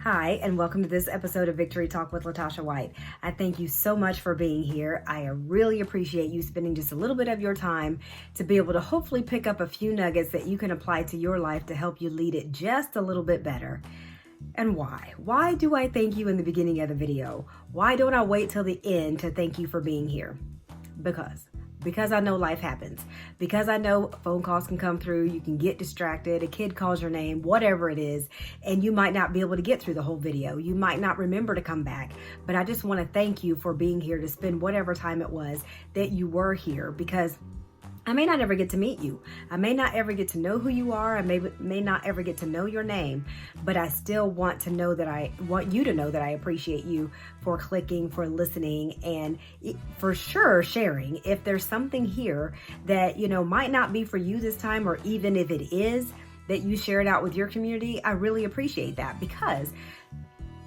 Hi, and welcome to this episode of Victory Talk with Latasha White. I thank you so much for being here. I really appreciate you spending just a little bit of your time to be able to hopefully pick up a few nuggets that you can apply to your life to help you lead it just a little bit better. And why? Why do I thank you in the beginning of the video? Why don't I wait till the end to thank you for being here? Because I know life happens. Because I know phone calls can come through, you can get distracted, a kid calls your name, whatever it is, and you might not be able to get through the whole video. You might not remember to come back, but I just want to thank you for being here to spend whatever time it was that you were here, because I may not ever get to meet you. I may not ever get to know who you are. I may not ever get to know your name, but I still want you to know that I appreciate you for clicking, for listening, and for sure sharing. If there's something here that, might not be for you this time, or even if it is, that you share it out with your community, I really appreciate that, because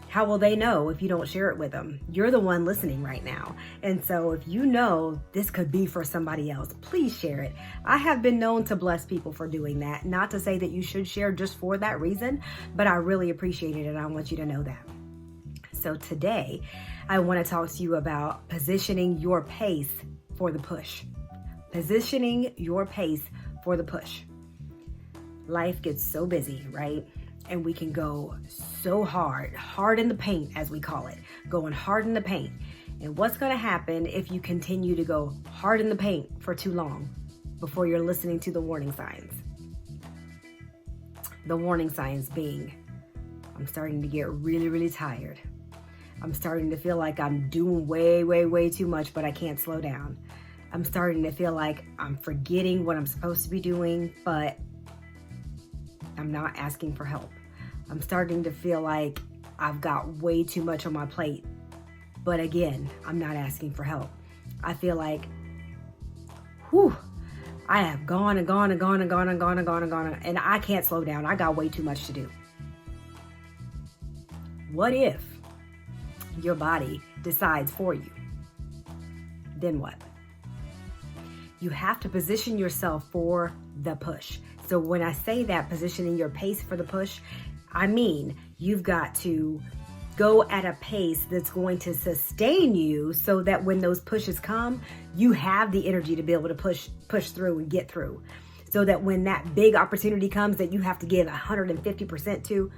how will they know if you don't share it with them? You're the one listening right now. And so if you know this could be for somebody else, please share it. I have been known to bless people for doing that. Not to say that you should share just for that reason, but I really appreciate it and I want you to know that. So today, I want to talk to you about positioning your pace for the push. Positioning your pace for the push. Life gets so busy, right? And we can go so hard in the paint, as we call it, going hard in the paint. And what's going to happen if you continue to go hard in the paint for too long before you're listening to the warning signs? The warning signs being, I'm starting to get really, really tired. I'm starting to feel like I'm doing way too much, but I can't slow down. I'm starting to feel like I'm forgetting what I'm supposed to be doing, but I'm not asking for help. I'm starting to feel like I've got way too much on my plate. But again, I'm not asking for help. I feel like, I have gone, and I can't slow down. I got way too much to do. What if your body decides for you? Then what? You have to position yourself for the push. So when I say that, positioning your pace for the push, I mean, you've got to go at a pace that's going to sustain you so that when those pushes come, you have the energy to be able to push through and get through. So that when that big opportunity comes that you have to give 150% to,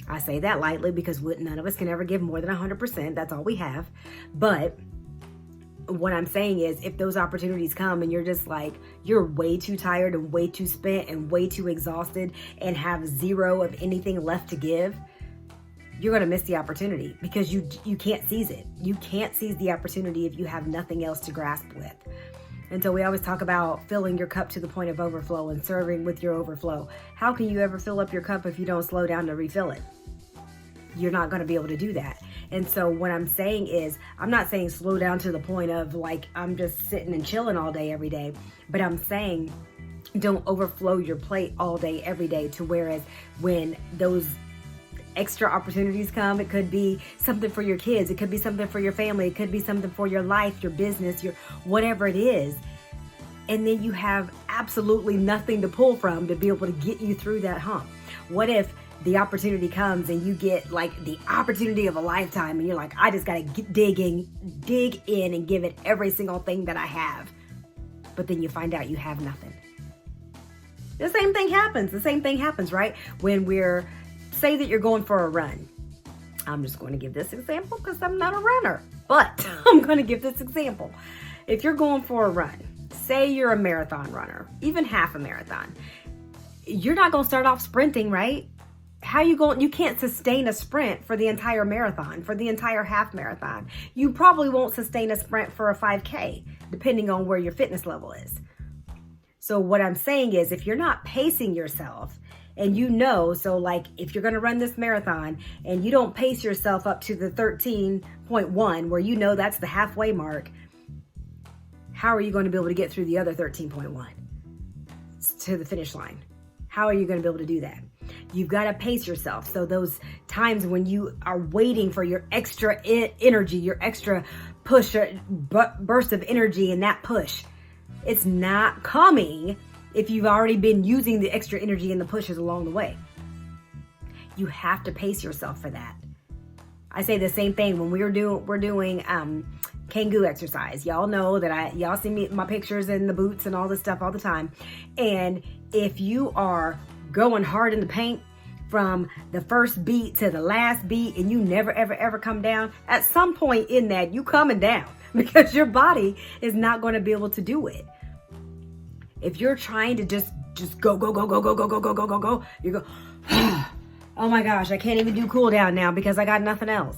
I say that lightly because none of us can ever give more than 100%. That's all we have. But what I'm saying is, if those opportunities come and you're just like, you're way too tired and way too spent and way too exhausted and have zero of anything left to give, you're going to miss the opportunity because you can't seize it. You can't seize the opportunity if you have nothing else to grasp with. And so we always talk about filling your cup to the point of overflow and serving with your overflow. How can you ever fill up your cup if you don't slow down to refill it? You're not going to be able to do that. And so what I'm saying is, I'm not saying slow down to the point of like, I'm just sitting and chilling all day, every day. But I'm saying don't overflow your plate all day, every day, to whereas when those extra opportunities come, it could be something for your kids. It could be something for your family. It could be something for your life, your business, your whatever it is. And then you have absolutely nothing to pull from to be able to get you through that hump. What if the opportunity comes and you get like the opportunity of a lifetime and you're like, I just got to dig in and give it every single thing that I have. But then you find out you have nothing. The same thing happens, right? When say that you're going for a run. I'm just going to give this example because I'm not a runner, but I'm going to give this example. If you're going for a run, say you're a marathon runner, even half a marathon, you're not going to start off sprinting, right? You can't sustain a sprint for the entire marathon, for the entire half marathon. You probably won't sustain a sprint for a 5K, depending on where your fitness level is. So what I'm saying is, if you're not pacing yourself and so like if you're going to run this marathon and you don't pace yourself up to the 13.1, where that's the halfway mark, how are you going to be able to get through the other 13.1 to the finish line? How are you going to be able to do that? You've got to pace yourself. So those times when you are waiting for your extra energy, your extra push, burst of energy in that push, it's not coming if you've already been using the extra energy and the pushes along the way. You have to pace yourself for that. I say the same thing when we're doing Kangoo exercise. Y'all know that y'all see me, my pictures and the boots and all this stuff all the time. And if you are going hard in the paint from the first beat to the last beat and you never, ever, ever come down, at some point in that you coming down because your body is not going to be able to do it. If you're trying to just go, you go, oh my gosh, I can't even do cool down now because I got nothing else.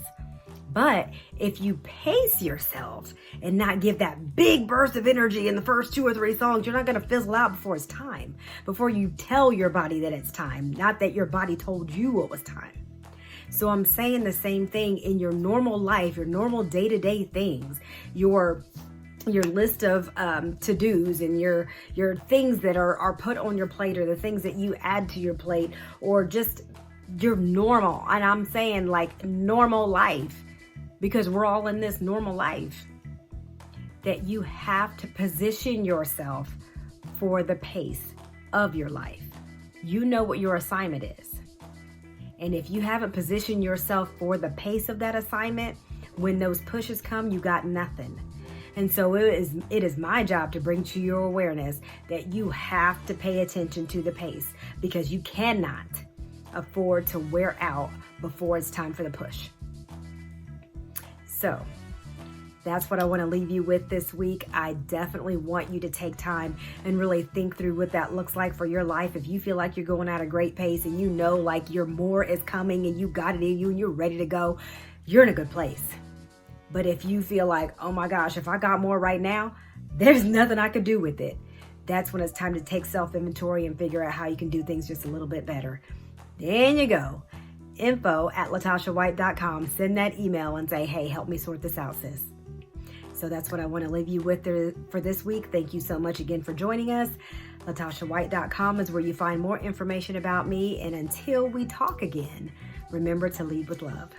But if you pace yourself and not give that big burst of energy in the first 2 or 3 songs, you're not going to fizzle out before it's time. Before you tell your body that it's time, not that your body told you it was time. So I'm saying the same thing in your normal life, your normal day-to-day things, your list of to-dos and your things that are put on your plate, or the things that you add to your plate, or just your normal. And I'm saying like normal life, because we're all in this normal life, that you have to position yourself for the pace of your life. You know what your assignment is. And if you haven't positioned yourself for the pace of that assignment, when those pushes come, you got nothing. And so it is my job to bring to your awareness that you have to pay attention to the pace, because you cannot afford to wear out before it's time for the push. So that's what I want to leave you with this week. I definitely want you to take time and really think through what that looks like for your life. If you feel like you're going at a great pace and you know like your more is coming and you got it in you and you're ready to go, you're in a good place. But if you feel like, oh my gosh, if I got more right now, there's nothing I could do with it, that's when it's time to take self-inventory and figure out how you can do things just a little bit better. There you go. info@latashawhite.com. Send that email and say, hey, help me sort this out, sis. So that's what I want to leave you with for this week. Thank you so much again for joining us. LatashaWhite.com is where you find more information about me. And until we talk again, remember to lead with love.